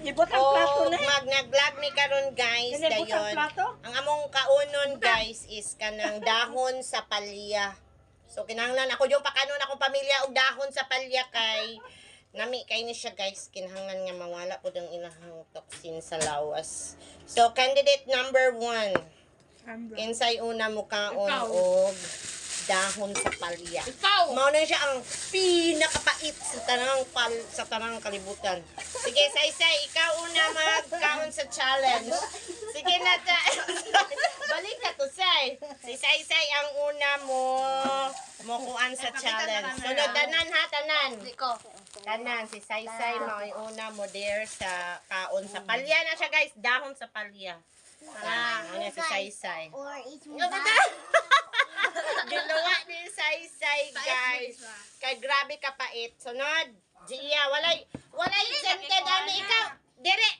Ibot ang plato O na. mag-vlog mi karon guys Ibot ang dayon. plato. Ang among kaunon guys is kanang dahon sa palya. So kinahanglan ako yung pakanon akong pamilya og dahon sa palya kay nami kay ni siya guys kinahanglan nga mawala pud ang ilahang toxin sa lawas. So candidate number 1. Kinsay una mo kaon Ikaw. og dahon sa palya. Ikaw. Mao na siya ang pinakapait sa tanang kalibutan. Sige, Saysay, ikaw una magkaon sa challenge. Sige na, balik na to, Say. Si Saysay ang una mo kuan sa challenge. Sunod, tanan ha, tanan. Tanan, si Saysay mo yung una mo there sa kaon sa palya na siya, guys. Dahon sa palya. Ano si Saysay. Or each Ano ba Ginawa ni Saysay, guys. Kay grabe ka pait. Sunod, Gia, walay exempted ano ikaw. Dire.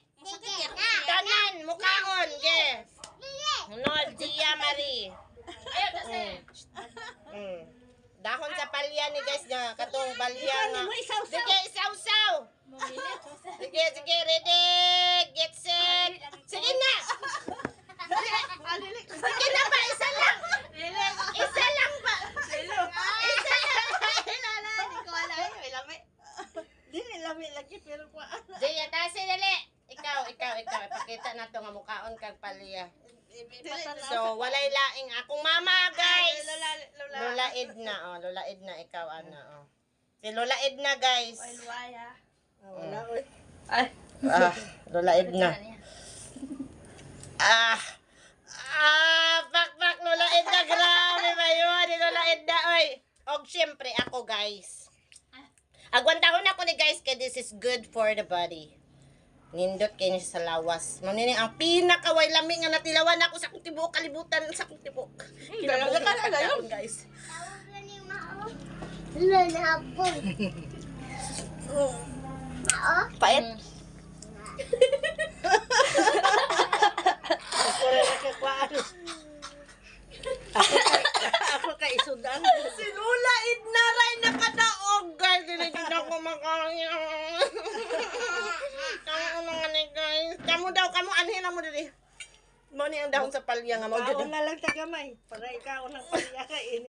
Tanan, mukhaon, ge. Sunod, Gia Marie. Dahon sa palya ni guys na katong balya nga. Sige, isaw-saw. Sige, ready, get set. Sige na. Sige na ba, isa lang. Isa lang ba? Isa lang. Dili lami lagi pero pa. Jaya, tasi dali. Ikaw. Ipakita na to nga mukhaon kag palya. So, walay laing akong mama, guys. Lola Edna, Lola Edna, ikaw, ano, Si Lola Edna, guys. Wala oy. Lola Edna. Pak, Lola Edna, grabe ba yun? Lola Edna, oy. Og, syempre, ako, guys. Agwantahon ako ni guys, kaya this is good for the body. Nindot kayo niya sa lawas. Manining ang pinakaway lami nga natilawan ako sa akong tibok, kalibutan sa akong tibok. Dalaga ka na Kinabuhi guys. Pait. Ako kay isudan. Si Lola Edna ray nakadaog guys. Dili gid ako makain. Kamu nga ni guys. Kamu anhin na mo dili. Mo ni ang dahon sa palya nga mo Kaon jud. na lang tagamay para ikaw nang paliya ka